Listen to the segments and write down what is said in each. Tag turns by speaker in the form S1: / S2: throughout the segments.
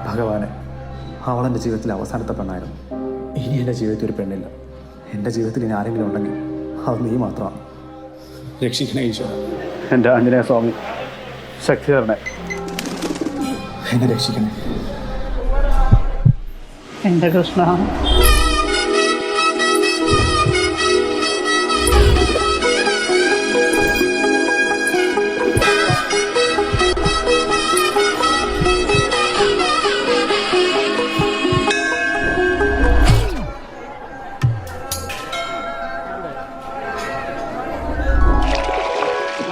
S1: ഭഗവാനെ, അവളെൻ്റെ ജീവിതത്തിലെ അവസാനത്തെ പെണ്ണായിരുന്നു. ഇനി എൻ്റെ ജീവിതത്തിൽ ഒരു പെണ്ണില്ല. എൻ്റെ ജീവിതത്തിൽ ഇനി ആരെങ്കിലും ഉണ്ടെങ്കിൽ അത് നീ മാത്രമാണ്. രക്ഷിക്കണേ ഈശ്വര. എൻ്റെ ആഞ്ജനേയ സ്വാമി, ശക്തിധരനെ, എന്നെ രക്ഷിക്കണേ.
S2: എൻ്റെ കൃഷ്ണ.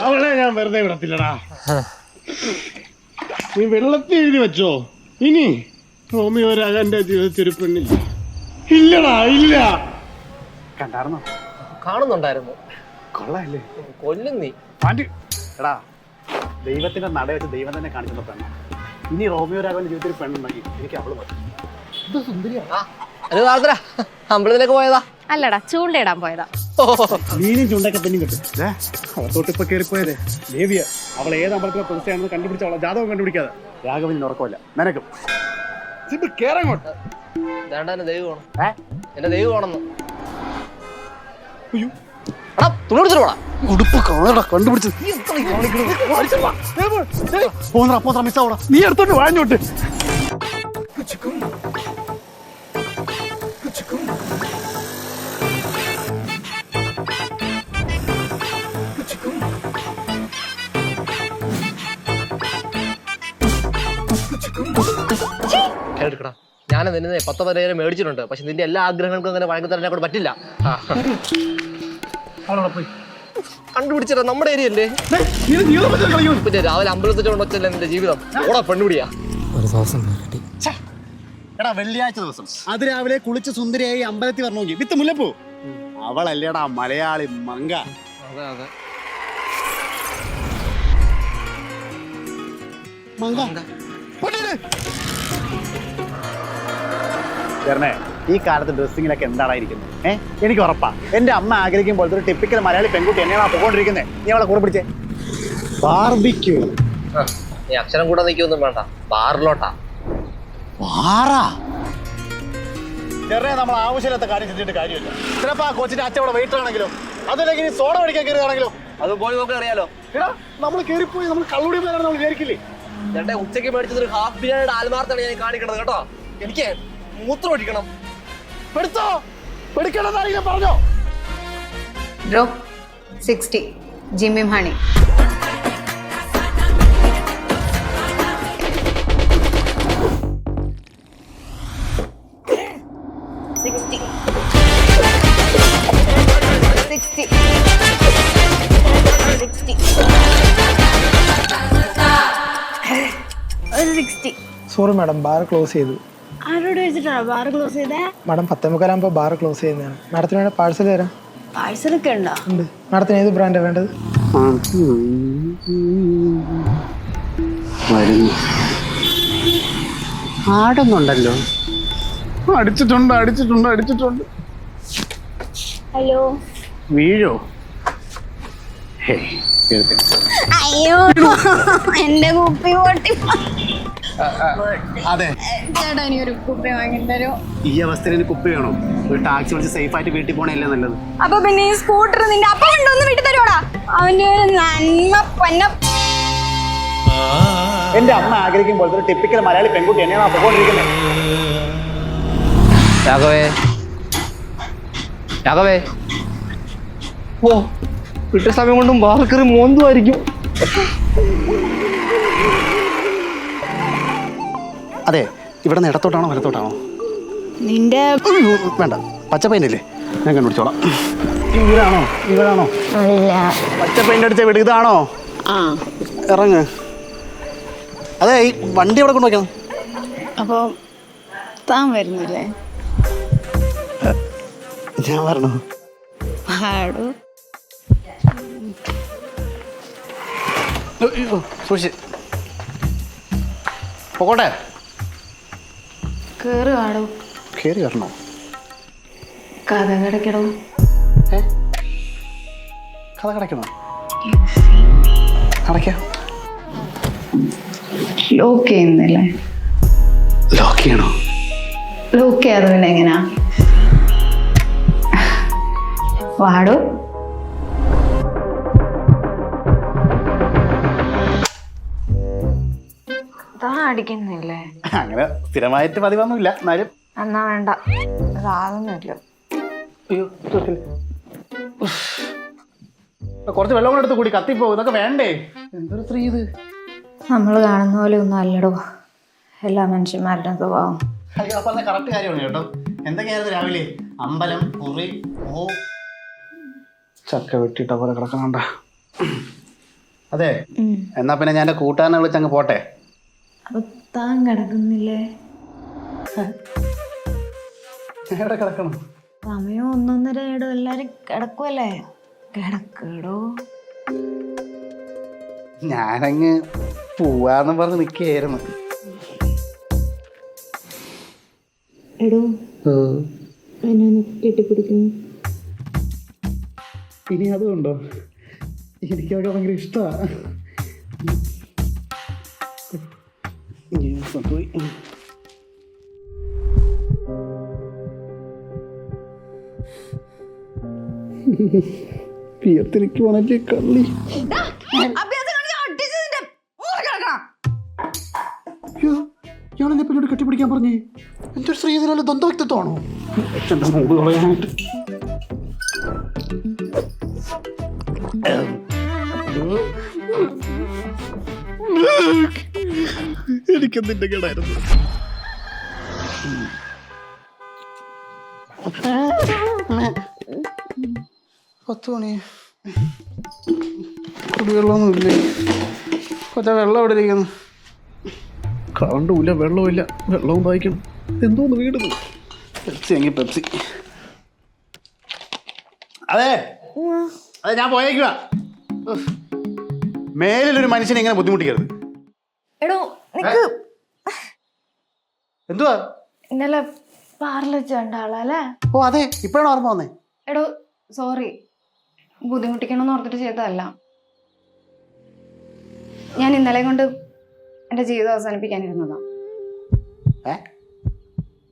S3: അവളെ ഞാൻ വെറുതെ വിടത്തില്ലടാ. നീ വെള്ളത്തിൽ എഴുതി വെച്ചോ, ഇനി റോമിയോ രാജാന്റെ ജീവിതത്തിൽ ഒരു പെണ്ണില്ല. ഇല്ലടാ, ഇല്ല.
S1: കണ്ടായിരുന്നോ?
S4: കാണുന്നുണ്ടായിരുന്നു.
S1: കൊള്ളാല്ലേ?
S4: കൊല്ലും നീ.
S1: എടാ, ദൈവത്തിന്റെ നട വെച്ച് ദൈവം തന്നെ കാണിക്കുന്ന പെണ്ണ. ഇനി റോമിയോ രാഘവന്റെ ജീവിതത്തിൽ ഒരു പെണ്ണുണ്ടെങ്കിൽ എനിക്ക് അവള് മതി. ഇത് സുന്ദരിയാണ്.
S4: അമ്പലത്തിലേക്ക് പോയതാ?
S5: അല്ലടാ, ചൂണ്ടയിടാൻ പോയതാ.
S1: മീനും ചൂണ്ടൊക്കെ പെണ്ണും കിട്ടും. അകത്തോട്ട് ഇപ്പൊ കയറിപ്പോയത് ദേവിയ. അവൾ ഏത് അമ്പലത്തിലെ പ്രതിഷ്ഠയാണെന്ന് കണ്ടുപിടിച്ച അവളെ ജാതകം കണ്ടുപിടിക്കാതെ രാഘവന് ഉറക്കമില്ല. നിനക്കും കേറങ്ങോട്ട്.
S4: എന്റെ ദൈവം എന്റെ ദൈവമാണെന്ന് തുണിയെടുത്തിട്ട് പോടാ.
S1: ഉടുപ്പ് കാണടാ കണ്ടുപിടിച്ചത്. പോന്നറ മിസ്സാവടാ. നീ എടുത്തോണ്ട് വാഞ്ഞോട്ട്.
S4: എടുക്കടാ. ഞാൻ നിന്നെ 10 മേടിച്ചിട്ടുണ്ട്. പക്ഷെ നിന്റെ എല്ലാ ആഗ്രഹങ്ങൾക്കും അങ്ങനെ വഴങ്ങി തരാൻ കൊണ്ട് പറ്റില്ല. കണ്ടുപിടിച്ചിട്ടാ, നമ്മുടെ ഏരിയ അല്ലേ. പിന്നെ രാവിലെ അമ്പലത്തിൽ കൊണ്ടൊച്ചല്ലേ നിന്റെ ജീവിതം. ഓടാ പെണ്ണുപിടിയാ.
S6: ഒരു ദിവസം
S1: എടാ, വെള്ളിയാഴ്ച ദിവസം അത് രാവിലെ കുളിച്ച് സുന്ദരിയായി അമ്പലത്തിൽ വരണോങ്കി വിത്ത് മുല്ലപ്പൂ. അവളല്ലേടാ മലയാളി മങ്ക.
S4: അതെ അതെ,
S1: ഈ കാലത്ത് ഡ്രസ്സിങ്ങിലൊക്കെ എന്താണായിരിക്കുന്നത്? എനിക്ക് ഉറപ്പാ എന്റെ അമ്മ ആഗ്രഹിക്കും പോലത്തെ ഒരു ടിപ്പിക്കൽ മലയാളി പെൺകുട്ടി എന്നെയാണ് പോയിക്കൊണ്ടിരിക്കുന്നത്. നീ അവളെ കൂടെ പിടിച്ചേ. ബാർബിക്യൂ.
S4: നീ അക്ഷരം കൂടെ നിൽക്കൊന്നും വേണ്ട, ബാറിലോട്ടാ.
S1: നമ്മൾ ആവശ്യമില്ലാത്ത കാര്യം ചെയ്തിട്ട് കാര്യമില്ല. ചിലപ്പോ ആ കൊച്ചിന്റെ അച്ഛവിടെ വെയിറ്റർ ആണെങ്കിലോ, അതല്ലെങ്കിൽ നീ സോഡ മേടിക്കാൻ കയറിയാണെങ്കിലോ,
S4: അത് പോയി നോക്കി അറിയാലോ.
S1: നമ്മൾ കയറിപ്പോയി നമ്മൾ കള്ളുടി പോയാലും നമ്മൾ വിചാരിക്കില്ലേ?
S4: ചേട്ടാ, ഉച്ചയ്ക്ക് മേടിച്ചതൊരു ഹാഫ് ബിരിയാണിയുടെ ആത്മാർത്ഥാണ് ഞാൻ കാണിക്കണത് കേട്ടോ. എനിക്ക് മൂത്രം ഒഴിക്കണം.
S1: എടുത്തോ, എടുക്കണമെന്നറിയില്ല പറഞ്ഞോ.
S5: ബ്രോ 60 ജിമ്മിം honey.
S6: Sorry madam, bar close ചെയ്തു.
S7: ആരോട് വെച്ചിട്ടാണോ ബാർ ക്ലോസ് ചെയ്തേ?
S6: മാഡം 10:45 ബാർ ക്ലോസ് ചെയ്യുന്നതാണ്. മാഡത്തിന് വേണ്ട പാഴ്സൽ തരാം.
S7: പാഴ്സലൊക്കെ ഉണ്ടോ?
S6: ഉണ്ട്. മാഡത്തിന് ഏത് ബ്രാൻഡാണ് വേണ്ടത്?
S1: ആടുന്നുണ്ടല്ലോ. അടിച്ചിട്ടുണ്ട്.
S7: ഹലോ.
S1: വീഴോ?
S7: അയ്യോ, എന്റെ കുപ്പി പൊട്ടി.
S1: അതെ
S7: ചേട്ടാ, ഇനി ഒരു കുപ്പി വാങ്ങി തരോ?
S1: ഈ അവസ്ഥയിൽ കുപ്പി വേണോ? ഒരു ടാക്സി വിളിച്ച് സേഫ് ആയിട്ട് വീട്ടിൽ പോണല്ലേ നല്ലത്.
S7: അപ്പൊ പിന്നെ ഈ സ്കൂട്ടർ നിന്റെ അപ്പം കൊണ്ടൊന്ന് വിട്ടു തരുവാടാ. അവന്റെ ഒരു നന്മ പൊന്നം.
S1: എന്റെ അമ്മ ആഗ്രഹിക്കും പോലത്തെ ഒരു ടിപ്പിക്കൽ മലയാളി പെൺകുട്ടി എന്നെയാണ് പോയിക്കൊണ്ടിരിക്കുന്നത്.
S4: രാഘവേ, ഓ വിട്ട സമയം കൊണ്ടും ബാർക്കറി മോന്തുമായിരിക്കും.
S1: അതെ, ഇവിടെ നിന്ന് ഇടത്തോട്ടാണോ വലത്തോട്ടാണോ?
S7: നിന്റെ
S1: വേണ്ട, പച്ച പെയിന്റല്ലേ, ഞാൻ കണ്ടുപിടിച്ചോളാം. ഇവിടാണോ?
S7: അല്ല,
S1: പച്ച പെയിന്റ് അടിച്ച വീട് ഇതാണോ? ഇറങ്ങ്. അതെ, ഈ വണ്ടി എവിടെ കൊണ്ടുവയ്ക്കണം?
S7: അപ്പൊ താൻ വരുന്നില്ലേ?
S1: ഞാൻ വരണോ?
S7: പാടു.
S1: സൂക്ഷിച്ച് പോകട്ടെ.
S7: കേറി പാടു.
S1: കയറി വരണോ?
S7: കഥ കിടക്കടോ.
S1: കഥ കിടക്കണോ? അടയ്ക്കാം.
S7: ലോക്ക് ചെയ്യുന്നില്ലേ?
S1: ലോക്ക് ചെയ്യണോ?
S5: ലോക്ക് ചെയ്യാതെ പിന്നെ എങ്ങനെയാ? വാടോ. അടിക്കുന്നില്ലേ?
S1: അങ്ങനെ സ്ഥിരമായിട്ട് പതിവൊന്നുമില്ല, എന്നാലും.
S5: എന്നാ വേണ്ട, അതൊന്നുമില്ല.
S1: അയ്യോ, കുറച്ച് വെള്ളം കൂടെ എടുത്ത് കൂടി കത്തിപ്പോ. ഇതൊക്കെ വേണ്ടേ? എന്തൊരു സ്ത്രീ ഇത്.
S5: നമ്മൾ കാണുന്ന പോലെ ഒന്നും അല്ലടോ എല്ലാ മനുഷ്യന്മാരുടെ സ്വഭാവം.
S1: അയ്യോ, അപ്പൊ കറക്റ്റ് കാര്യമാണ് കേട്ടോ. എന്തൊക്കെയായിരുന്നു രാവിലെ? അമ്പലം, കുറി, ചക്ക വെട്ടിട്ട പോലെ കിടക്കണണ്ട. അതെ, എന്നാ പിന്നെ ഞാൻ എൻ്റെ കൂട്ടുകാരനെ വിളിച്ചങ്ങ് പോട്ടെ.
S5: അപ്പൊ താൻ കിടക്കുന്നില്ലേ?
S1: എവിടെ കിടക്കണം?
S5: സമയം 1:30 എല്ലാരും കിടക്കുമല്ലേ? കിടക്കടോ.
S1: ഞാനങ്ങ് പോവാന്ന് പറഞ്ഞ് നിൽക്കുകയായിരുന്നു.
S5: എടോ, എന്നെ കെട്ടിപ്പിടിക്കുന്നു.
S1: ഇനി അതുകൊണ്ടോ? എനിക്കതൊക്കെ ഭയങ്കര ഇഷ്ടമാണ്. പിയത്തിലേക്ക് പോണല്ലേ കള്ളി. ഇയാളെന്നെ പിന്നോട് കെട്ടിപ്പിടിക്കാൻ പറഞ്ഞേ. എന്തൊരു സ്ത്രീ ഇതിനുള്ള ദ്വന്ദ്വ വ്യക്തിത്വമാണോ? എന്റെ മൂട് കളയാനായിട്ട്. എനിക്കെന്തിന്റെ കേടായിരുന്നു. 10 മണി. കുടിവെള്ളമൊന്നുമില്ലേ? കൊച്ചാ, വെള്ളം എവിടെ ഇരിക്കുന്നു? കറണ്ടുമില്ല, വെള്ളമില്ല. വെള്ളവും വായിക്കണം. എന്തോന്ന് വീടുന്നു. പെപ്സി എങ്കിൽ പെപ്സി. അതെ അതെ, ഞാൻ പോയേക്കുക. മേലിലൊരു മനുഷ്യനെ ഇങ്ങനെ ബുദ്ധിമുട്ടിക്കരുത്.
S5: എടോ, നിക്ക്.
S1: എന്തുവാ?
S5: ഇന്നലെ പാറിൽ വെച്ച് കണ്ട ആളല്ലേ?
S1: ഓ അതെ, ഇപ്പോഴാണ് ഓർമ്മ വന്നേ.
S5: എടോ, സോറി, ബുദ്ധിമുട്ടിക്കണമെന്ന് ഓർത്തിട്ട് ചെയ്തതല്ല. ഞാൻ ഇന്നലെ കൊണ്ട് എൻ്റെ ജീവിതം അവസാനിപ്പിക്കാനിരുന്നതാ.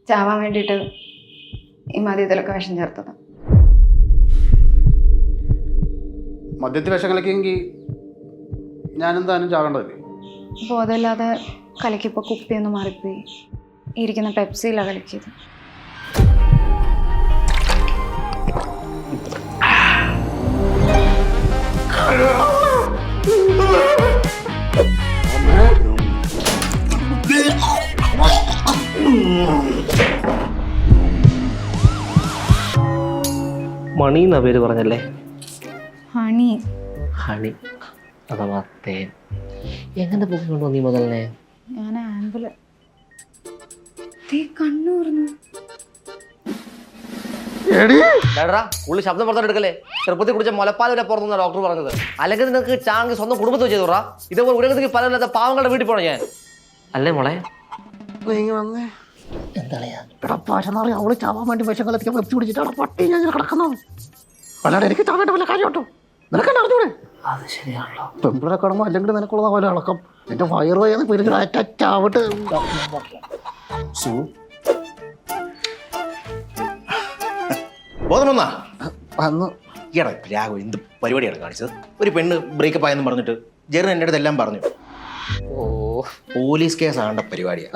S5: ചാവാൻ വേണ്ടിയിട്ട് ഈ മദ്യത്തിലൊക്കെ വിഷം ചേർത്തതാ.
S1: മദ്യത്തിൽ വിഷം കലക്കിയെങ്കിൽ ഞാനെന്തായാലും ചാകേണ്ടതല്ലേ?
S5: ബോധമില്ലാതെ കലക്കിയപ്പോൾ കുപ്പിയൊന്ന് മാറിപ്പോയി. ഇരിക്കുന്ന പെപ്സിയിലാണ് കലക്കിയത്.
S4: മണി എന്നാ പേര് പറഞ്ഞല്ലേ?
S5: ഹണി.
S4: ഹണി അഥവാ തേൻ. എങ്ങനെ പോയിട്ടുണ്ടോ നീ മുതലേ?
S5: ഞാൻ ആംബുലൻസ് കണ്ണൂർന്നു.
S4: ഉള്ളി ശബ്ദം പുറത്തെടുക്കല്ലേ? ചെറുപ്പത്തിൽ കുടിച്ച മുലപ്പാൽ വരെ പുറത്തുനിന്ന് ഡോക്ടർ പറഞ്ഞത്. അല്ലെങ്കിൽ നിനക്ക് ചാങ്കി സ്വന്തം കുടുംബത്തിൽ ചെയ്തോറാ. ഇതേപോലെ ഉരകത്തേക്ക് പലരില്ലാത്ത പാവങ്ങളുടെ വീട്ടിൽ പോണോ ഞാൻ? അല്ലേ മോളെ?
S1: അവള് ചാവാൻ വേണ്ടി വിഷം കലക്കി വെച്ച് പിടിച്ചിട്ടാണ് പട്ടി ഞാൻ കിടക്കുന്നത്. അല്ലാതെ എനിക്ക് ചാവേണ്ട വല്ല കാര്യം കേട്ടോ. നിനക്കെന്നെ അറിഞ്ഞൂടെ?
S4: അത് ശരിയാണല്ലോ.
S1: പെമ്പിളെ കിടന്നു അല്ലെങ്കിൽ നിനക്കുള്ള പോലെ ഇളക്കം. എന്റെ വയറ് വയ്യാന്ന് പെരുകിടാറ്റാവട്ട്.
S2: ബോധം വന്നാ
S1: വന്നു.
S2: ഈടാ രാഘവ എന്ത് പരിപാടിയാണ് കാണിച്ചത്? ഒരു പെണ്ണ് ബ്രേക്കപ്പ് ആയെന്ന് പറഞ്ഞിട്ട് ജെറിൻ എൻ്റെ അടുത്ത് എല്ലാം പറഞ്ഞു. ഓ, പോലീസ് കേസ് ആകേണ്ട പരിപാടിയാ.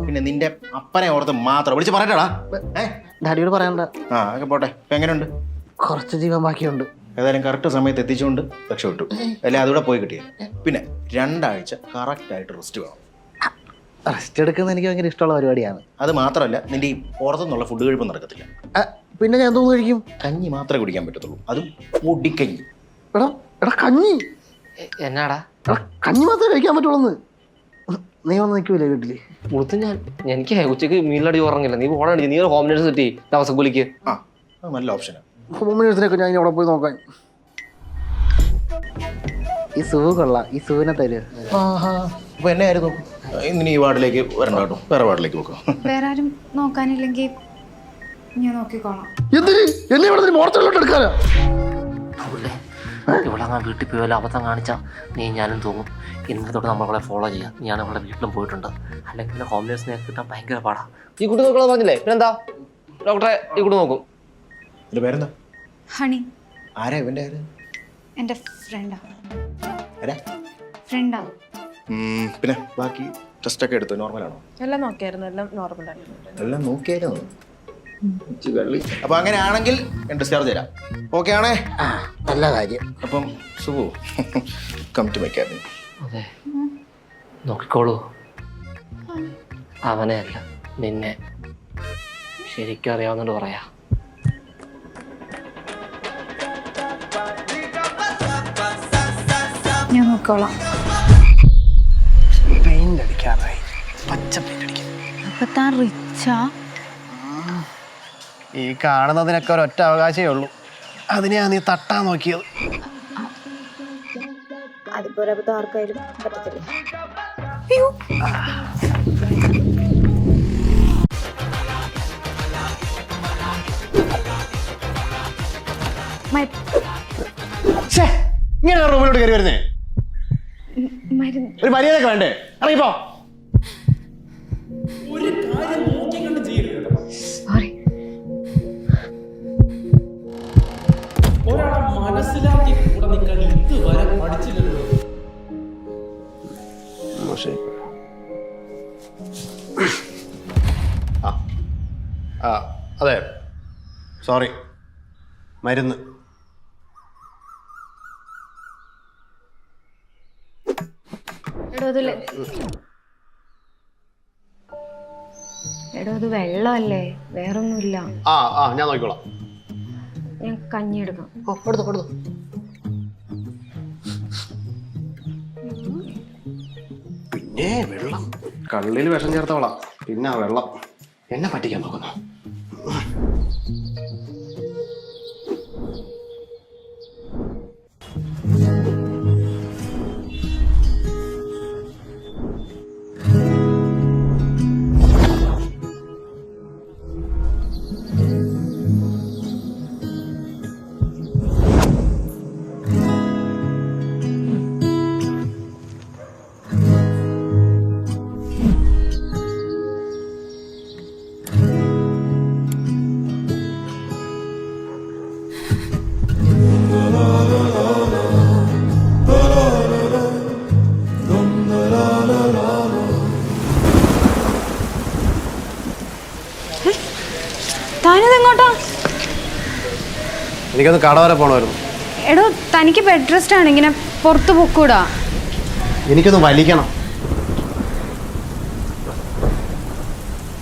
S2: പിന്നെ നിന്റെ അപ്പനെ ഓർത്ത് മാത്രം വിളിച്ച് പറയട്ടാടാ.
S1: ഡാഡിയോട് പറയണ്ട.
S2: ആ ഒക്കെ പോട്ടെ. ഇപ്പൊ എങ്ങനെയുണ്ട്?
S1: കുറച്ച് ജീവൻ ബാക്കിയുണ്ട്.
S2: ഏതായാലും കറക്റ്റ് സമയത്ത് എത്തിച്ചുകൊണ്ട് രക്ഷപ്പെട്ടു. അല്ലെ അതുകൂടെ പോയി കിട്ടിയ. പിന്നെ 2 ആഴ്ച കറക്റ്റായിട്ട് റെസ്റ്റ് വേണം.
S1: റെസ്റ്റ് എടുക്കുന്നത് എനിക്ക് ഭയങ്കര ഇഷ്ടമുള്ള പരിപാടിയാണ്.
S2: അത് മാത്രമല്ല നിന്റെ ഈ പുറത്തുനിന്നുള്ള ഫുഡ് കഴിപ്പ് നടക്കത്തില്ല.
S1: പിന്നെ ഞാൻ എന്തോന്ന് കഴിക്കും?
S2: കഞ്ഞി മാത്രമേ കുടിക്കാൻ പറ്റത്തുള്ളൂ. അതും പൊടിക്കഞ്ഞി.
S1: എടാ എടാ കഞ്ഞി.
S4: എന്നാടാ?
S1: എടാ കഞ്ഞി മാത്രമേ കഴിക്കാൻ പറ്റുള്ളൂ. നീ വന്ന് നിൽക്കൂലേ വീട്ടില്?
S4: മുഴുത്ത് എനിക്ക് ഉച്ചയ്ക്ക് മീനിലടി ഉറങ്ങില്ല. നീ പോകണ നീ ഒരു ഹോം നേഴ്സ് കിട്ടി ദിവസക്കൂലിക്ക്.
S2: ആ അത് നല്ല ഓപ്ഷനാണ്.
S1: ഹോം നേഴ്സിനൊക്കെ ഞാൻ അവിടെ പോയി നോക്കാൻ. ഈ സൂ കൊള്ളാം. ഈ സൂവിനെ തരും.
S2: അപ്പൊ എന്നെ ആയിരുന്നു ഇന്നിനി ഈ വാർഡിലേക്ക് വരണ്ട കേട്ടോ. വേറെ വാർഡിലേക്ക് പോക്കാം.
S5: വേറെ ആരും നോക്കാനില്ലെങ്കിൽ ഞാൻ നോക്കിക്കോളാം.
S1: എന്തിന് എന്നെ ഇവിടെ മോർച്ചയിലോട്ട് എടുക്കാനാ?
S4: ഇവിടെ ഞാൻ വീട്ടിൽ പോയി വല്ല അബദ്ധം കാണിച്ചാൽ നീ ഞാനും തൂങ്ങും. ഇന്നലെ തൊട്ട് നമ്മളെ ഫോളോ ചെയ്യാം. ഞാൻ അവളുടെ വീട്ടിലും പോയിട്ടുണ്ട്. അല്ലെങ്കിൽ പിന്നെ ഹോംലെസ്സിനെ കിട്ടാൻ ഭയങ്കര പാടാ. ഈ കുട്ടി നോക്കണം പറഞ്ഞില്ലേ, പിന്നെന്താ ഡോക്ടറെ ഈ കുട്ടി നോക്കും.
S2: ഇതിന്റെ പേരെന്താ?
S5: ഹണി.
S2: ആരാ ഇവന്റെ ആര്?
S5: എൻ്റെ ഫ്രണ്ടാ.
S2: ആരാ?
S5: ഫ്രണ്ടാ.
S2: പിന്നെ ബാക്കി ടെസ്റ്റ് ഒക്കെ എടുത്തു, നോർമലാണോ?
S8: എല്ലാം നോക്കിയായിരുന്നു, എല്ലാം നോർമൽ ആയിരുന്നു.
S2: എല്ലാം നോക്കിയായിരുന്നു. അപ്പൊ അങ്ങനെയാണെങ്കിൽ ഞാൻ ഡിസ്ചാർജ് തരാം. ഓക്കെ ആണേ?
S6: നല്ല കാര്യം.
S2: അപ്പം Sukhu come to my cabin.
S4: അതെ, നോക്കിക്കോളൂ. അവനെ അല്ല നിന്നെ ശരിക്കും അറിയാവുന്നോണ്ട് പറയാ.
S5: ഞാൻ നോക്കോളാം.
S6: പെയിന്റ് അടിക്കാറായി. പച്ച പെയിന്റ് അടിക്കും.
S5: അപ്പൊ താൻ റിച്ചാ?
S6: ഈ കാണുന്നതിനൊക്കെ ഒരൊറ്റ അവകാശമേ ഉള്ളൂ. അതിനെയാ നീ തട്ടാൻ നോക്കിയത്.
S5: അതിപ്പോ അബദ്ധം ആർക്കായാലും പറ്റത്തില്ല.
S3: ഇങ്ങനെ റൂമിലോട്ട് കയറി വരുന്നേ? ഒരു മര്യാദയൊക്കെ വേണ്ടേ? അറിയിപ്പോ
S5: സോറി.
S9: മനസ്സിലാക്കി കൂടെ നിൽക്കാൻ ഇതുവരെ പഠിച്ചില്ലല്ലോ.
S3: അതെ, സോറി. മരുന്ന്
S5: എടോ അത് വെള്ളമല്ലേ, വേറൊന്നുമില്ല.
S3: ഞാൻ നോക്കിക്കോളാം.
S5: ഞാൻ കഞ്ഞി എടുക്കാം.
S4: കൊടുത്തു.
S3: പിന്നെ വെള്ളം. കള്ളിൽ വിഷം ചേർത്തവളാ. പിന്നെ വെള്ളം. എന്നെ പറ്റിക്കാൻ നോക്കുന്നു.
S5: താനിതെങ്ങോട്ടാ?
S3: എനിക്കൊന്ന് കട വരെ പോകണമായിരുന്നു.
S5: എടോ തനിക്ക് ബെഡ് റെസ്റ്റ് ആണ്, ഇങ്ങനെ പുറത്ത് പൊക്കൂടാ.
S3: എനിക്കൊന്ന് വലിക്കണം.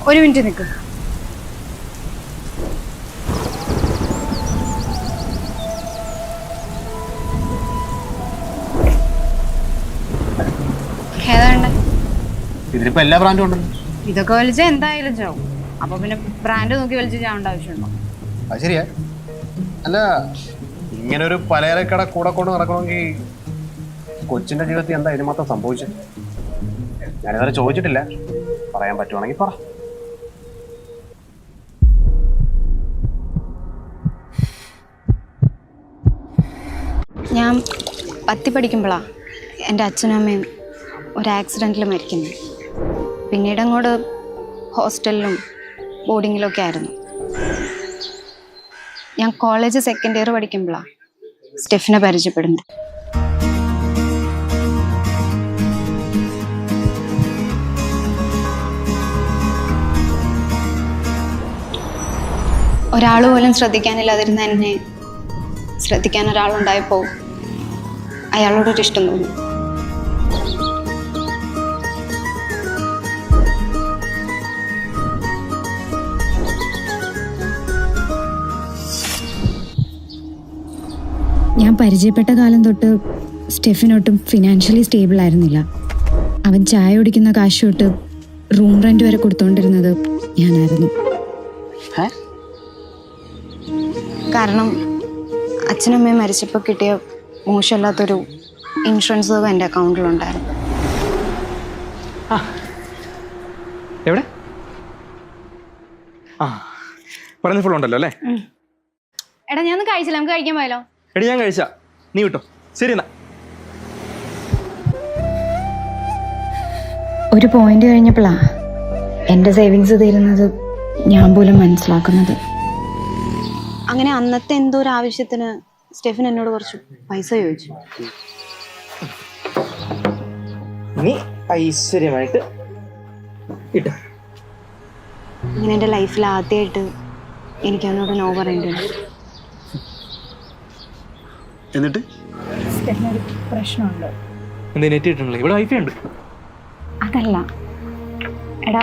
S5: ഒരു മിനിറ്റ് നിൽക്കും. ഏതാണ്ട്
S3: ഇതിലിപ്പോ എല്ലാ ബ്രാൻഡും ഉണ്ടല്ലോ.
S5: ഇതൊക്കെ വലിച്ചാൽ എന്തായാലും ചാവും. അപ്പൊ പിന്നെ ബ്രാൻഡ് നോക്കി വലിച്ച് ചാവേണ്ട ആവശ്യമുണ്ടോ?
S3: അത് ശരിയാ. അല്ല, ഇങ്ങനെ ഒരു പലചരക്കട കൂടെ കൊണ്ട് നടക്കണമെങ്കിൽ കൊച്ചിന്റെ ജീവിതത്തിൽ എന്താ ഇതിന് മാത്രം സംഭവിച്ചത്? ഞാനിതുവരെ ചോദിച്ചിട്ടില്ല. പറയാൻ പറ്റുവാണെങ്കിൽ പറ.
S5: ഞാൻ 10 പഠിക്കുമ്പോഴാണ് എൻ്റെ അച്ഛനും അമ്മയും ഒരു ആക്സിഡൻറ്റിൽ മരിക്കുന്നത്. പിന്നീട് അങ്ങോട്ട് ഹോസ്റ്റലിലും ബോർഡിങ്ങിലൊക്കെ ആയിരുന്നു. ഞാൻ കോളേജ് സെക്കൻഡ് ഇയർ പഠിക്കുമ്പോഴാണ് സ്റ്റെഫിനെ പരിചയപ്പെടുന്നത്. ഒരാൾ പോലും ശ്രദ്ധിക്കാനില്ലാതിരുന്ന എന്നെ ശ്രദ്ധിക്കാൻ ഒരാളുണ്ടായപ്പോൾ അയാളോടൊരു ഇഷ്ടം തോന്നി.
S10: ഞാൻ പരിചയപ്പെട്ട കാലം തൊട്ട് സ്റ്റെഫിനൊട്ടും ഫിനാൻഷ്യലി സ്റ്റേബിൾ ആയിരുന്നില്ല. അവൻ ചായ കുടിക്കുന്ന കാശ് തൊട്ട് റൂം റെന്റ് വരെ കൊടുത്തോണ്ടിരുന്നത് ഞാനായിരുന്നു.
S5: കാരണം അച്ഛനമ്മയും മരിച്ചപ്പോൾ കിട്ടിയ മോശമല്ലാത്തൊരു ഇൻഷുറൻസ് തുക എൻ്റെ അക്കൗണ്ടിലുണ്ടായിരുന്നു.
S1: എവിടെ? പറഞ്ഞ ഫുൾ ഉണ്ടല്ലോ അല്ലേ?
S5: എടാ ഞാൻ കഴിച്ചില്ല, നമുക്ക് കഴിക്കാൻ പോയാലോ?
S1: എടി ഞാൻ കഴിച്ച
S9: നീ വിട്ടോ. ശരി എന്നാ.
S10: ഒരു പോയിന്റ് കഴിഞ്ഞപ്പോഴാണ് എൻ്റെ സേവിങ്സ് തീരുന്നത് ഞാൻ പോലും മനസ്സിലാക്കുന്നത്.
S7: അങ്ങനെ അന്നത്തെ എന്തോ ഒരു ആവശ്യത്തിന് സ്റ്റെഫിൻ എന്നോട് കുറച്ച് പൈസ ചോദിച്ചു.
S9: നീ ഐശ്വര്യമായിട്ട് ഇട്ടോ.
S7: അങ്ങനെ എൻ്റെ ലൈഫിൽ ആദ്യമായിട്ട് എനിക്ക് അവനോട് നോ പറയേണ്ടി വന്നു.
S1: എന്നിട്ട്
S5: സ്റ്റെഫിനൊരു പ്രശ്നമുണ്ട്.
S9: എന്താ നെറ്റ് കിട്ടണല്ലേ? ഇവിടെ വൈഫൈ ഉണ്ട്.
S5: അതല്ല എടാ,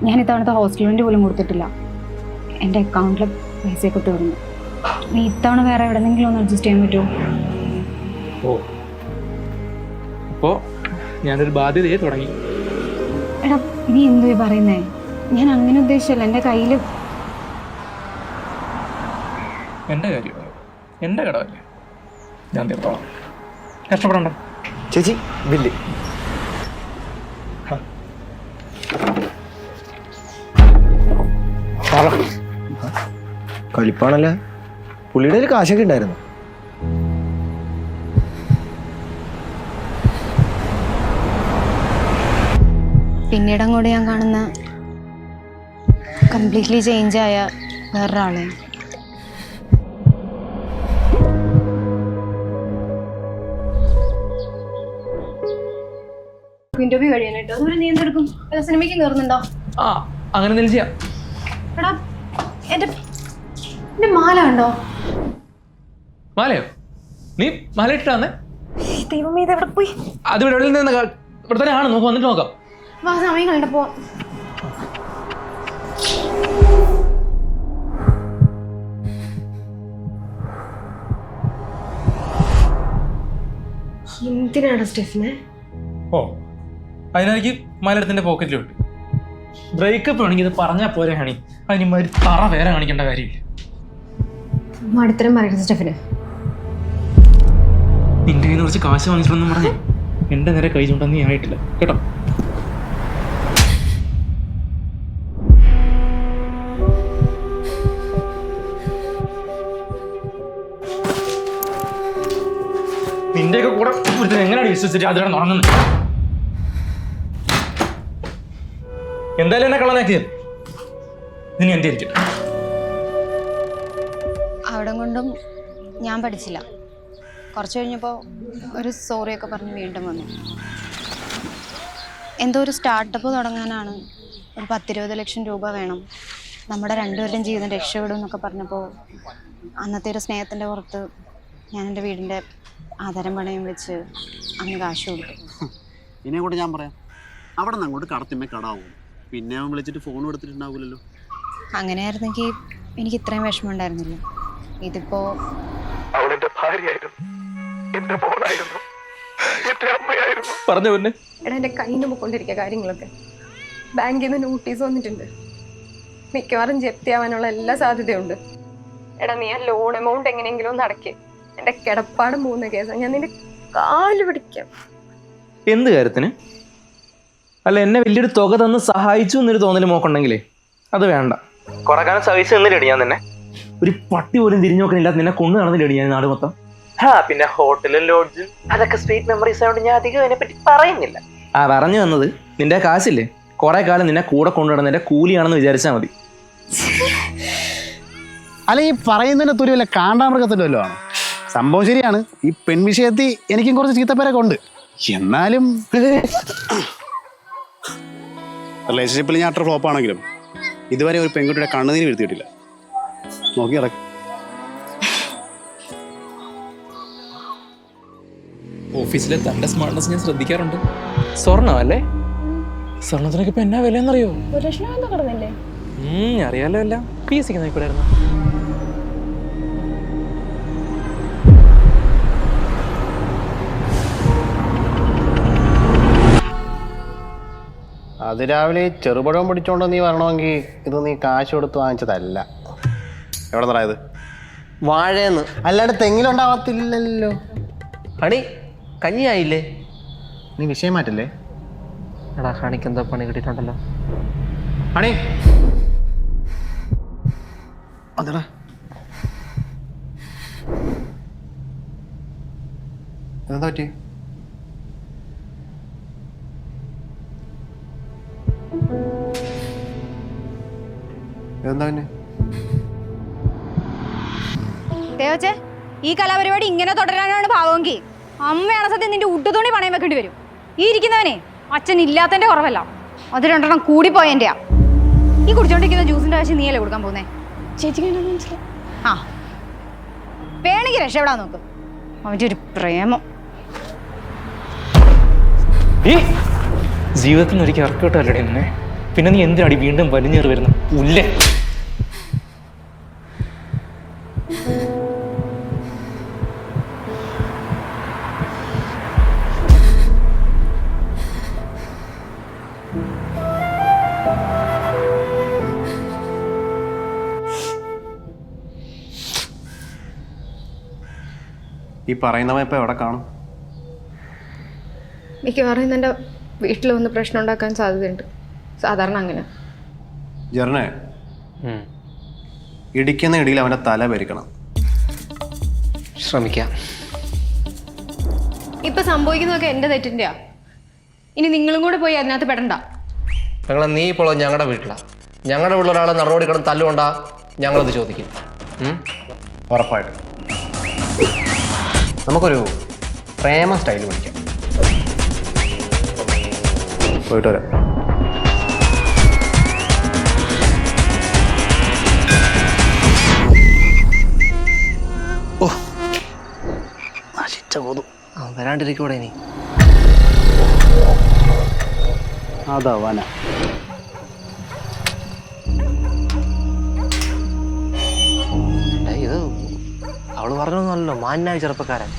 S5: ഞാൻ ഇത്തവണത്തെ ഹോസ്റ്റൽ റെന്റ് പോലും കൊടുത്തിട്ടില്ല. എൻ്റെ അക്കൗണ്ടിൽ പൈസയൊക്കെ ഇട്ട് വരുന്നു. നീ ഇത്തവണ വേറെ എവിടെന്നെങ്കിലും ഒന്ന് അഡ്ജസ്റ്റ് ചെയ്യാൻ പറ്റുമോ?
S9: ഓ, അപ്പോ ഞാനൊരു ബാധ്യതയെ തുടങ്ങി.
S5: എടാ നീ എന്തോ പറയുന്നേ? ഞാൻ അങ്ങനെ ഉദ്ദേശിച്ചല്ല. എൻ്റെ കയ്യിൽ
S9: എൻ്റെ കാര്യം എൻ്റെ കടമല്ലേ, ഞാൻ തീർത്തോളാം. കഷ്ടപ്പെടണ്ട.
S6: ചേച്ചി ബില്ല്.
S2: കളിപ്പാണല്ലേ. പുള്ളിയുടെ ഒരു കാശൊക്കെ ഉണ്ടായിരുന്നു.
S7: പിന്നീട് അങ്ങോട്ട് ഞാൻ കാണുന്ന കംപ്ലീറ്റ്ലി ചേഞ്ച് ആയ വേറൊരാളെ. ഇന്റർവ്യൂ കഴിയാനായിട്ട് അതുവരെ നീ എന്തെടുക്കും? സിനിമയ്ക്ക് കയറുന്നുണ്ടോ?
S9: ആ, അങ്ങനെ എന്തെങ്കിലും ചെയ്യാം.
S7: എടാ എന്റെ മാല ഉണ്ടോ?
S9: മാലയോ? നീ മാല ഇട്ടാന്നേ?
S7: ദൈവമേ, ഇത് എവിടെ പോയി?
S9: അത് ഇവിടെ നിന്ന് ഇവിടെ തന്നെ ആണ്. നോക്കാം, വന്നിട്ട് നോക്കാം.
S7: വാ, സമയം കണ്ടപ്പോ എന്തിനാണ് സ്റ്റെഫിനെ?
S9: ഓ, അതിനായിരിക്കും മാലെടുത്തിന്റെ പോക്കറ്റിലോട്ട്. ബ്രേക്കപ്പ് ആണെങ്കിൽ ഇത് പറഞ്ഞാൽ പോരെ ഹണി. അതിന് മാതിരി തറ വേറെ കാണിക്കേണ്ട കാര്യമില്ല.
S7: മടുത്തരം പറയരുത് സ്റ്റെഫിന്.
S9: നിന്റെ കയ്യിൽ നിന്ന് കുറച്ച് കാശ് വാങ്ങിച്ചിട്ടൊന്നും പറഞ്ഞേ എന്റെ നേരെ കൈ ചൂണ്ടാൻ നീ ആയിട്ടില്ല കേട്ടോ. നിന്റെയൊക്കെ കൂടെ എങ്ങനെയാണ് വിശ്വസിച്ചിട്ട് അതിലാണ് തുടങ്ങുന്നത്? എന്തായാലും എന്നെ കള്ളനാക്കിയത് ഇനി എന്റെ ഇരിക്കട്ടെ.
S7: അവിടെ കൊണ്ടും ഞാൻ പഠിച്ചില്ല. കുറച്ച് കഴിഞ്ഞപ്പോൾ ഒരു സോറിയൊക്കെ പറഞ്ഞ് വീണ്ടും വന്നു. എന്തോ ഒരു സ്റ്റാർട്ടപ്പ് തുടങ്ങാനാണ്, ഒരു 10-20 ലക്ഷം രൂപ വേണം, നമ്മുടെ രണ്ടുപേരുടെയും ജീവിതം രക്ഷപ്പെടും എന്നൊക്കെ പറഞ്ഞപ്പോൾ അന്നത്തെ ഒരു സ്നേഹത്തിൻ്റെ പുറത്ത് ഞാൻ എൻ്റെ വീടിൻ്റെ ആധാരം പണയം വെച്ച് അന്ന് കാശ് കൊടുത്തു.
S1: ഇനി കൂടെ ഞാൻ പറയാം, അവിടെ നിന്ന് അങ്ങോട്ട് കടത്തിമ്മ കടാവും. പിന്നെ അവൻ വിളിച്ചിട്ട് ഫോൺ എടുത്തിട്ടുണ്ടാവില്ലല്ലോ.
S7: അങ്ങനെയായിരുന്നെങ്കിൽ എനിക്ക് ഇത്രയും വിഷമം ഉണ്ടായിരുന്നില്ല. ഇതിപ്പോൾ
S9: പറഞ്ഞു പിന്നെ
S8: എടാ, എൻ്റെ കയ്യിൽ നിന്ന് പോയിക്കൊണ്ടിരിക്കുക കാര്യങ്ങളൊക്കെ. ബാങ്കിൽ നിന്ന് നോട്ടീസ് വന്നിട്ടുണ്ട്. മിക്കവാറും ജപ്തിയാവാനുള്ള എല്ലാ സാധ്യതയുണ്ട്. എടാ, നീ ആ ലോൺ എമൗണ്ട് എങ്ങനെയെങ്കിലും ഒന്ന് അടയ്ക്ക്. എൻ്റെ കിടപ്പാടും പോകുന്ന കേസാണ്. ഞാൻ നിന്റെ കാല് പിടിക്കാം.
S9: എന്ത് കാര്യത്തിന്? അല്ല, എന്നെ വലിയൊരു തുക തന്ന് സഹായിച്ചു എന്നൊരു തോന്നൽ മോക്കുണ്ടെങ്കിലേ അത് വേണ്ട. കുറെ കാലം സഹിച്ചു നിന്നില്ലടി ഞാൻ തന്നെ. ഒരു പട്ടി പോലും തിരിഞ്ഞു നോക്കുന്നില്ല, നിന്നെ കൊണ്ടു നടന്നില്ലടി ഞാൻ നാട് മൊത്തം. പിന്നെ ഹോട്ടലും ലോഡ്ജും അതൊക്കെ സ്വീറ്റ് മെമ്മറീസ് ആയതുകൊണ്ട് ഞാൻ അധികം അതിനെപ്പറ്റി പറയുന്നില്ല. പറഞ്ഞു വന്നത് നിന്റെ കാശില്ലേ, കുറെ കാലം നിന്നെ കൂടെ കൊണ്ടുനടന്നതിന്റെ കൂലിയാണെന്ന് വിചാരിച്ചാൽ മതി.
S1: അല്ല, ഈ പറയുന്നതിന്റെ തുരി വല്ല കാണ്ടാമൃഗത്തിൻ്റെ വല്ലതും ആണ്. സംഭവം ശരിയാണ്. ഈ പെൺവിഷയത്തിൽ എനിക്കും കുറച്ച് ചീത്തപ്പേരൊക്കെ ഉണ്ട്. എന്നാലും റിലേഷൻഷിപ്പിൽ ഞാൻ അത്ര ഫ്ലോപ്പ് ആണെങ്കിലും ഇതുവരെ ഒരു പെൺകുട്ടിയുടെ കണ്ണുനീര് വീഴ്ത്തിയിട്ടില്ല. നോക്കി ഇറക്കും.
S9: ഓഫീസിലെ തന്റെ സ്മാർട്ട്നെസ് ഞാൻ ശ്രദ്ധിക്കാറുണ്ട്. സ്വർണ്ണം അല്ലേ? സ്വർണത്തിനൊക്കെ ഇപ്പൊ എന്നാ വിലയെന്നറിയോ?
S8: 1 ലക്ഷം രൂപ കിടന്നില്ലേ?
S9: അറിയാലോ. എല്ലാം PSC നോക്കിക്കൂടായിരുന്നു.
S3: അതിരാവിലെ ചെറുപഴം പിടിച്ചോണ്ട് നീ വരണമെങ്കിൽ ഇത് നീ കാശ് കൊടുത്ത് വാങ്ങിച്ചതല്ല. എവിടെ നിറയത്?
S6: വാഴയെന്ന്.
S3: അല്ലാണ്ട് തെങ്ങിലുണ്ടാവത്തില്ലല്ലോ.
S6: ഹണി കഞ്ഞിയായില്ലേ?
S3: നീ വിഷയം മാറ്റല്ലേ?
S4: എടാ, ഹണിക്ക് എന്തോ പണി കിട്ടിയിട്ടുണ്ടല്ലോ.
S3: ഹണി അതെടാ, എന്താ പറ്റി? എന്താ പിന്നെ?
S5: ദേവച്ചേ, ഈ കലാപരിപാടി ഇങ്ങനെ തുടരാനാണ് ഭാവമെങ്കിൽ അമ്മയാണ് സത്യം നിന്റെ ഉട്ടുതുണി പണയം വെക്കേണ്ടി വരും. ഈ ഇരിക്കുന്നവനെ അച്ഛൻ ഇല്ലാത്തതിന്റെ കുറവല്ല, അത് രണ്ടെണ്ണം കൂടിപ്പോയതിൻ്റെയാ. ഈ കുടിച്ചോണ്ടിരിക്കുന്ന ജ്യൂസിന്റെ ആവശ്യം നീയല്ലേ കൊടുക്കാൻ പോകുന്നേ? ചേച്ചിക്ക് എന്നാ മനസ്സിലായി? ആ, വേണമെങ്കിൽ രക്ഷപ്പെടാൻ നോക്ക്. അവൻ്റെ ഒരു പ്രേമം.
S9: ഈ ജീവിതത്തിൽ നിന്ന് ഒരിക്കൽ ഇറക്കിവിട്ടല്ലേ എന്നെ, പിന്നെ നീ എന്തിനാടി വീണ്ടും വലിഞ്ഞേറി വരുന്നു? ഉല്ലേ
S3: ഈ പറയുന്നവൻ ഇപ്പം എവിടെ കാണും?
S8: മിക്കവാറും ഇന്ന് എൻ്റെ വീട്ടിൽ വന്ന് പ്രശ്നം ഉണ്ടാക്കാൻ സാധ്യതയുണ്ട്. സാധാരണ അങ്ങനെ.
S3: ജെറിനെ, ഇടിക്കുന്ന ഇടിയിൽ അവൻ്റെ തല പെരുക്കണം.
S4: ശ്രമിക്കാം.
S8: ഇപ്പൊ സംഭവിക്കുന്നതൊക്കെ എൻ്റെ തെറ്റിൻ്റെയാ. ഇനി നിങ്ങളും കൂടെ പോയി അതിനകത്ത് പെടണ്ട.
S4: ഞങ്ങളെ നീ ഇപ്പോൾ ഞങ്ങളുടെ വീട്ടിലാണ്. ഞങ്ങളുടെ വീട്ടിൽ ഒരാളെ നടപടി കിടന്ന് തല്ലുകൊണ്ടാ ഞങ്ങളത് ചോദിക്കും.
S3: ഉറപ്പായിട്ട് നമുക്കൊരു പ്രേമ സ്റ്റൈൽ പഠിക്കാം. പോയിട്ട് വരാം.
S4: ഓ, നശിച്ച പോതു. വരാണ്ടിരിക്കൂടെ നീ?
S1: അതാ വന.
S4: ഇത് അവള് പറഞ്ഞൊന്നുമല്ലോ, മാന്യായ ചെറുപ്പക്കാരൻ.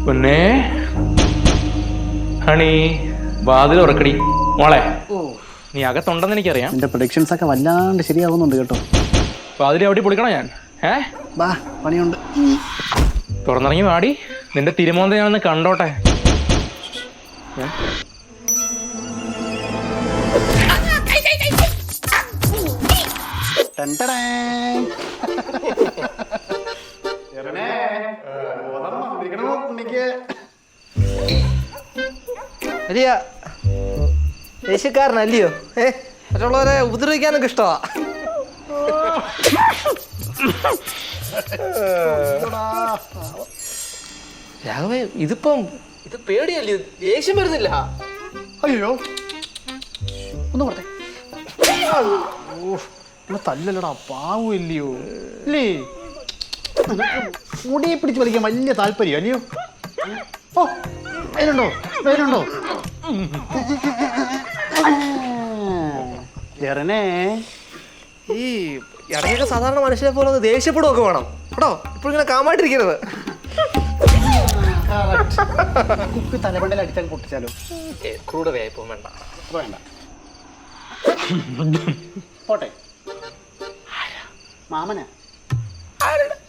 S9: പൊന്നേ ഹണി, വാതിൽ ഉറക്കടി മോളെ. നീ അകത്തുണ്ടെന്ന് എനിക്കറിയാം.
S1: എൻ്റെ പ്രൊഡിക്ഷൻസ് ഒക്കെ വല്ലാണ്ട് ശരിയാവുന്നുണ്ട് കേട്ടോ.
S9: വാതിൽ എവിടെ പൊളിക്കണോ ഞാൻ?
S1: ബാ, പണിയുണ്ട്.
S9: തുറന്നിറങ്ങി വാടി, നിന്റെ തിരുമോന്ത ഞാനൊന്ന് കണ്ടോട്ടെ.
S4: വലിയ ദേശക്കാരനല്ലയോ? മറ്റുള്ളവരെ ഉപദ്രവിക്കാനൊക്കെ ഇഷ്ടമാ. രാഘവേ, ഇതിപ്പം ഇത് പേടിയല്ലയോ? ദേഷ്യം വരുന്നില്ല?
S1: അയ്യോ, ഒന്ന് പറഞ്ഞേ. തല്ലല്ലടാ, പാവല്ലയോ അല്ലേ? മുടിയെ പിടിച്ച് വലിക്കാൻ വലിയ താല്പര്യം അല്ലയോ? ഓ, വേരുണ്ടോ വേരുണ്ടോ? ജെറിനെ,
S4: ഈ ഇടയൊക്കെ സാധാരണ മനുഷ്യനെ പോലെ ഒന്ന് ദേഷ്യപ്പെടുകയൊക്കെ വേണം കേട്ടോ. ഇപ്പോൾ ഇങ്ങനെ കാമായിട്ടിരിക്കരുത്.
S1: കുപ്പി തലമണ്ടയിൽ അടിച്ചാൽ പൊട്ടിച്ചാലോ?
S4: ക്രൂഡതയായിപ്പോ വേണ്ട.
S1: വേണ്ട, പോട്ടെ. മാമനാ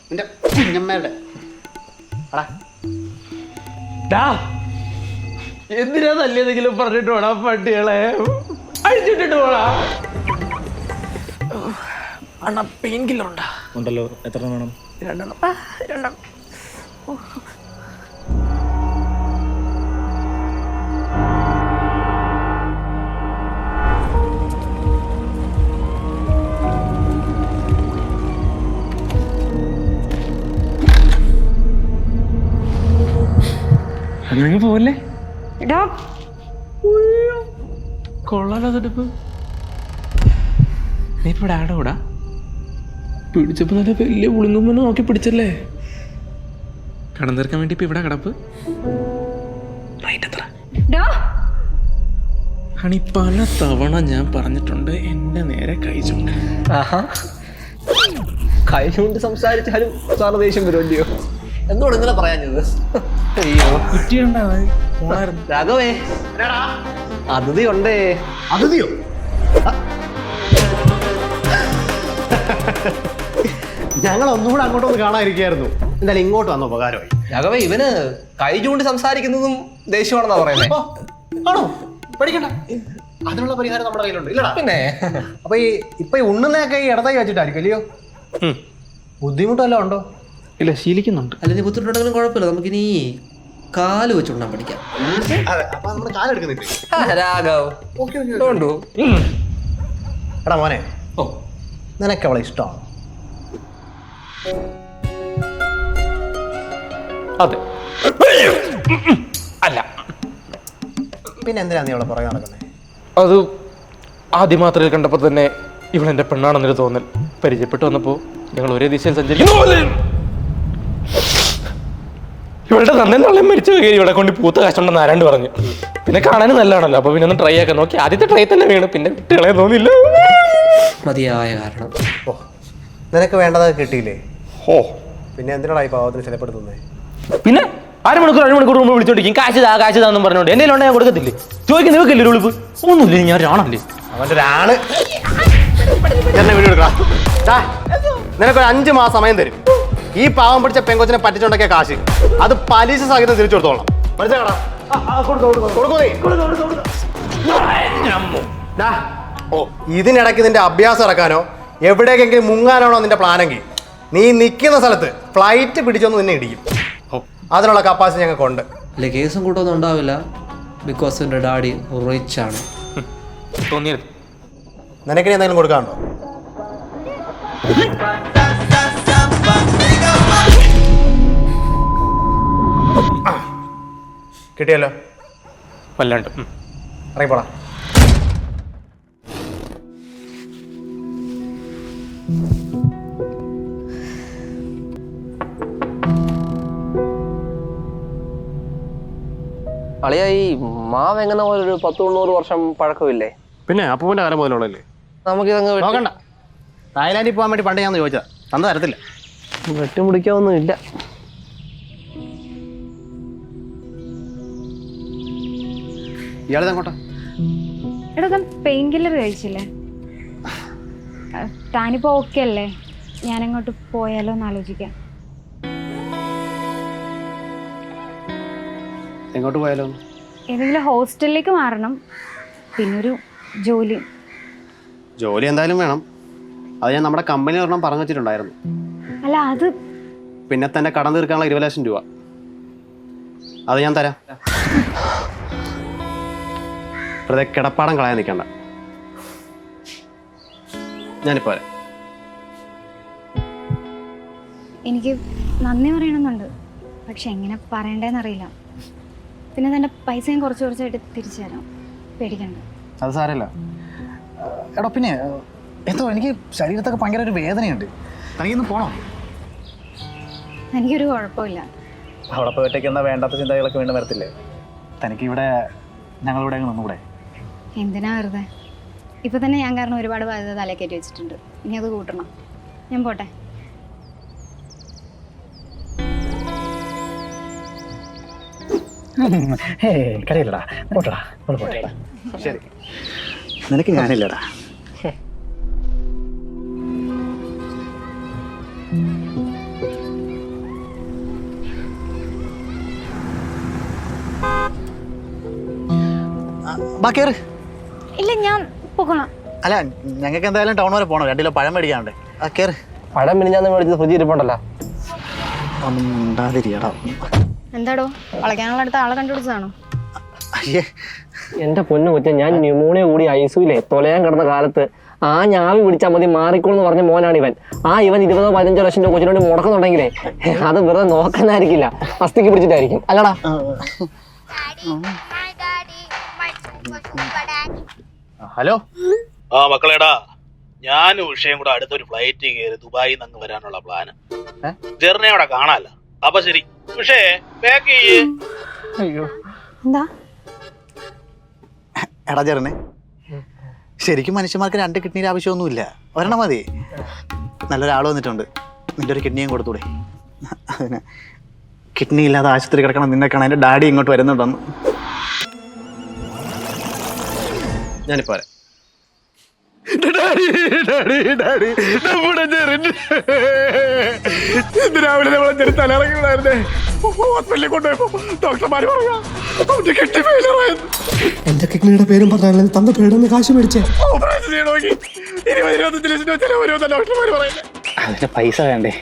S1: നിന്റെ കുഞ്ഞമ്മയുടെ.
S9: എന്തിനാ നല്ലതെങ്കിലും പറഞ്ഞിട്ട് വേണം പട്ടികളെ അഴിച്ചിട്ടിട്ട് പോടാ. അണ്ണ പെയിൻ കില്ലർ ഉണ്ടാ?
S1: ഉണ്ടല്ലോ. എത്ര വേണം?
S4: 2
S9: അങ്ങനെ പോവല്ലേ?
S5: എടാ,
S9: കൊള്ളാലോ തടുപ്പ്. നീ ഇപ്പൊ ആടെ കൂടാ പിടിച്ചപ്പോ നല്ല വലിയ പുളിങ്ങുമ്പോ നോക്കി പിടിച്ചല്ലേ? കടം തീർക്കാൻ വേണ്ടി ഇപ്പൊ ഇവിടെ കിടപ്പ്. ഹണി, പല തവണ ഞാൻ പറഞ്ഞിട്ടുണ്ട് എന്റെ നേരെ കൈ ചൂണ്ട.
S4: കഴിഞ്ഞുകൊണ്ട് സംസാരിച്ചാലും സാറിന് ദേഷ്യം വരുമല്ലയോ? എന്തുകൊണ്ട് ഇന്നലെ പറയാഞ്ഞത്?
S9: അയ്യോ, കുറ്റിയുണ്ടായിരുന്നു.
S4: രാഘവേ, അതിഥി ഉണ്ടേ.
S1: അതിഥിയോ? ഞങ്ങൾ ഒന്നുകൂടെ അങ്ങോട്ടൊന്ന് കാണാതിരിക്കായിരുന്നു. എന്തായാലും ഇങ്ങോട്ട് വന്ന ഉപകാരമായി.
S4: രാഘവേ, ഇവന് കൈ ചൂണ്ടി സംസാരിക്കുന്നതും ദേഷ്യമാണെന്നാ പറയുന്നത്.
S1: ആണോ? പഠിക്കണ്ട, അതിനുള്ള പരിഹാരം നമ്മുടെ കയ്യിലുണ്ട് ഇല്ലടാ.
S4: പിന്നെ
S1: അപ്പൊ ഇപ്പൊ ഈ ഉണ്ണുന്നതൊക്കെ ഈ ഇടതായി വെച്ചിട്ടായിരിക്കും അല്ലയോ?
S3: ബുദ്ധിമുട്ടല്ലോ ഉണ്ടോ?
S9: ഇല്ല, ശീലിക്കുന്നുണ്ട്.
S4: അല്ലെങ്കിൽ ബുദ്ധിമുട്ടുണ്ടെങ്കിലും കുഴപ്പമില്ല, നമുക്കിനി കാല് വെച്ചുകൊണ്ടാൻ പഠിക്കാം.
S3: അപ്പൊ നമ്മള് കാലെടുക്കുന്നില്ലേ?
S4: രാഘവ് ഉണ്ടോ?
S3: എടാ മോനെ, നിനക്ക് അവളെ ഇഷ്ടമാണ്?
S9: അതെ. അല്ല.
S3: പിന്നെ എന്തിനാ നീ അവളെ പുറകെ നടക്കുന്നത്?
S9: അത് ആദ്യ മാത്രയിൽ കണ്ടപ്പോൾ തന്നെ ഇവളെന്റെ പെണ്ണാണെന്നൊരു തോന്നൽ. പരിചയപ്പെട്ടു വന്നപ്പോൾ ഞങ്ങൾ ഒരേ ദിശയിൽ സഞ്ചരിക്കുന്നു. ഇവളുടെ തന്നെ തള്ളി മരിച്ചു കയറി ഇവിടെ കൊണ്ട് പൂത്ത കാശുണ്ടെന്ന് ആരാണ്ട് പറഞ്ഞു. പിന്നെ കാണാനും നല്ലതാണല്ലോ, അപ്പൊ പിന്നെ ഒന്ന് ട്രൈ ആക്കാൻ നോക്കി. ആദ്യത്തെ ട്രൈ തന്നെ വീണ്, പിന്നെ കുട്ടികളെ തോന്നില്ല.
S4: മതിയായ കാരണം.
S3: ഓ, നിനക്ക് വേണ്ടതൊക്കെ കിട്ടിയില്ലേ?
S9: ഓ,
S3: പിന്നെ എന്തിനാണ് ഈ പാവത്തിന് ചിലപ്പെടുത്തുന്നത്?
S9: പിന്നെ അരമണിക്കൂർ മുമ്പ് വിളിച്ചോണ്ടിരിക്കും, കാശ് താന്നും പറഞ്ഞോണ്ട്. എന്റെ ഉണ്ടെങ്കിൽ ഞാൻ കൊടുക്കത്തില്ലേ? ചോദിക്കാൻ നിൽക്കില്ലേ വിളിപ്പ്? ഒന്നുമില്ല, ഞാൻ ഒരാണല്ലേ.
S3: അവന്റെ ഒരാണ്. എന്നെ വീഡിയോ എടുക്കണം. നിനക്കൊരു 5 മാസം സമയം തരും. ഈ പാവം പിടിച്ച പെങ്കൊച്ചിനെ പറ്റിച്ചുണ്ടാക്കിയ കാശ് അത് പലിശ സഹിതം തിരിച്ചു കൊടുത്തോളാം. മനസ്സിലാക്കടാ? ഓ, ഇതിനിടയ്ക്ക് നിന്റെ അഭ്യാസം ഇറക്കാനോ എവിടേക്കെങ്കിലും മുങ്ങാനാണോ നിന്റെ പ്ലാനെങ്കിൽ നീ നിൽക്കുന്ന സ്ഥലത്ത് ഫ്ലൈറ്റ് പിടിച്ചൊന്ന് നിന്നെ ഇടിക്കും. അതിനുള്ള കപ്പാസിറ്റി ഞങ്ങൾക്കുണ്ട്.
S4: അല്ലെ കേസും കൂട്ടൊന്നും ഉണ്ടാവില്ല, ബിക്കോസ് എൻ്റെ ഡാഡി റിച്ച് ആണ്.
S9: തോന്നിയത്
S3: നിനക്കിനി എന്തെങ്കിലും കൊടുക്കാനുണ്ടോ? കിട്ടിയല്ലോ,
S9: വല്ലാണ്ട്.
S3: ഇറങ്ങിപ്പോടാ.
S4: അളിയ, ഈ മാവ് എങ്ങനെ പോലെ ഒരു 10-90 വർഷം പഴക്കമില്ലേ?
S3: പിന്നെ അപ്പൂന്റെ കാലം മുതലുള്ളല്ലേ?
S4: നമുക്കിതങ്ങ്
S3: നോക്കണ്ട. തായ്ലാൻഡിൽ പോകാൻ വേണ്ടി പണ്ടേ ഞാൻ ചോദിച്ചതാ, തന്ന തരത്തില്ല.
S4: വെട്ടും പിടിക്കാവൊന്നും ഇല്ല.
S3: ഇയാളെങ്ങോട്ടാ?
S5: എടാ, താൻ പെയിൻ കില്ലർ കഴിച്ചില്ലേ? താനിപ്പോ ഓക്കെ അല്ലേ? ഞാനങ്ങോട്ട് പോയാലോ എന്ന് ആലോചിക്കാം.
S3: എങ്ങോട്ട് പോയാലോ?
S5: ഏതെങ്കിലും ഹോസ്റ്റലിലേക്ക് മാറണം, പിന്നൊരു ജോലി.
S3: ജോലി എന്തായാലും വേണം. അത് ഞാൻ നമ്മുടെ കമ്പനി ഒരെണ്ണം പറഞ്ഞു വെച്ചിട്ടുണ്ടായിരുന്നു.
S5: അല്ല, അത്
S3: പിന്നെ തന്നെ കടം തീർക്കാനുള്ള 20 ലക്ഷം രൂപ അത് ഞാൻ തരാം. വെറുതെ കിടപ്പാടം കളയാൻ നിൽക്കണ്ട. ഞാനിപ്പോ വരാം.
S5: എനിക്ക് നന്ദി പറയണമെന്നുണ്ട്, പക്ഷെ എങ്ങനെ പറയണ്ടേന്നറിയില്ല. പിന്നെ തൻ്റെ പൈസ ഞാൻ കുറച്ചായിട്ട് തിരിച്ചു തരാം, പേടിക്കണ്ട.
S1: അത് സാരമില്ല. എടാ, പിന്നെ എന്തോ എനിക്ക് ശരീരത്തൊക്കെ ഭയങ്കര ഒരു വേദനയുണ്ട്. തനിക്കൊന്ന് പോണോ?
S5: എനിക്കൊരു കുഴപ്പമില്ല.
S1: അവിടെ പോയിട്ടേക്ക് എന്നാൽ വേണ്ടാത്ത ചിന്തകളൊക്കെ വീണ്ടും വരത്തില്ലേ? തനിക്കിവിടെ ഞങ്ങളിവിടെ അങ്ങ് നിന്നുകൂടെ?
S5: എന്തിനാ വെറുതെ? ഇപ്പം തന്നെ ഞാൻ കാരണം ഒരുപാട് ബാധ്യത തലേ കയറ്റി വെച്ചിട്ടുണ്ട്. ഇനി അത് കൂട്ടണം. ഞാൻ പോട്ടെ.
S1: കരയില്ലടാ, പോട്ടടാ, പോട്ടെ. ശരി, നിനക്ക് ഞാനില്ലടാ. ബാക്കിയേറ്.
S5: ഇല്ല, ഞാൻ പോകണം.
S1: അല്ല, ഞങ്ങൾക്ക് എന്തായാലും ടൗൺ വരെ പോകണം. 2 കിലോ പഴം മേടിക്കാണ്ട്. കേറ്.
S4: പഴം മിനിഞ്ഞാന്ന് മേടിച്ചത് ഫ്രിഡ്ജിൽ ഇരിപ്പുണ്ടല്ലോ.
S1: ഒന്നും ഉണ്ടാതിരിയടാ.
S5: എന്താടോ, വളയ്ക്കാനുള്ള അടുത്ത ആളെ കണ്ടുപിടിച്ചതാണോ?
S1: അയ്യേ,
S4: എന്റെ പൊന്നു കൊച്ചെ, ഞാൻ ന്യൂമോണിയ കൂടി ഐസിയുലേ തൊലയാൻ കിടന്ന കാലത്ത് ആ ഞാവി പിടിച്ചാൽ മതി മാറിക്കോളെന്ന് പറഞ്ഞ മോനാണ് ഇവൻ. ഇവൻ 20-15 ലക്ഷം രൂപ കൊച്ചിനോട് മുടക്കുന്നുണ്ടെങ്കിലേ അത് വെറുതെ നോക്കാനായിരിക്കില്ല, അസ്ഥിക്ക് പിടിച്ചിട്ടായിരിക്കും. അല്ലടാ?
S3: ഹലോ.
S11: മക്കളെടാ, ഞാനും ഉഷയും കൂടെ അടുത്തൊരു ഫ്ലൈറ്റ് കയറി ദുബായിൽ നിന്ന് അങ്ങ് വരാനുള്ള പ്ലാന്. ജെറിനെ അവിടെ കാണാല്ല. അപ്പൊ ശരി, ഉഷേ പാക്ക് ചെയ്യേ.
S1: അയ്യോ,
S5: എന്താ?
S1: എടാ ജെറിനെ, ശരിക്കും മനുഷ്യന്മാർക്ക് 2 കിഡ്നിയുടെ ആവശ്യമൊന്നുമില്ല, ഒരെണ്ണം മതി. നല്ലൊരാൾ വന്നിട്ടുണ്ട്, നിന്റെ ഒരു കിഡ്നിയും കൊടുത്തൂടെ? അതിന് കിഡ്നി ഇല്ലാതെ ആശുപത്രി കിടക്കണം നിന്നെ കാണാൻ എൻ്റെ ഡാഡി ഇങ്ങോട്ട് വരുന്നുണ്ടെന്ന്.
S3: ഞാനിപ്പോ വരാം.
S1: രാവിലെ നമ്മളെ തലയിറങ്ങിണ്ടായിരുന്നേ, ഹോസ്പിറ്റലിൽ കൊണ്ടുപോയപ്പോ ഡോക്ടർമാര് പറയാ കിഡ്നി ഫെയിലറായിരുന്നു.
S6: എന്റെ കിഡ്നിയുടെ പേരും പറഞ്ഞാൽ തന്ന പേടൊന്ന് കാശ് മേടിച്ചേ.
S1: ഓപ്പറേഷൻ ചെയ്യണമെങ്കിൽ 20-25 ലക്ഷം രൂപ ചെലവ് വരുമെന്ന് ഡോക്ടർമാര് പറയുന്നത്. അതിന്റെ പൈസ വേണ്ടേ?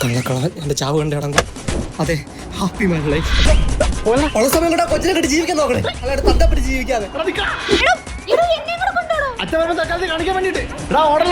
S6: കള്ളക്കളവൻ എന്റെ ചാവ് കണ്ടിടങ്ങും. അതെ, ഹാപ്പി മാൻ ലൈഫ്. ഉള്ള സമയം കൂടെ കൊച്ചിനെ കെട്ടി ജീവിക്കാൻ നോക്കണേ, അല്ലാണ്ട് തന്തപ്പെട്ട് ജീവിക്കാതെ.
S5: എടോ, എന്നെ കൂടെ കൊണ്ടുപോടോ.
S6: അച്ഛൻ തൽക്കാലത്ത് കാണിക്കാൻ വേണ്ടിട്ട് ഓർഡർ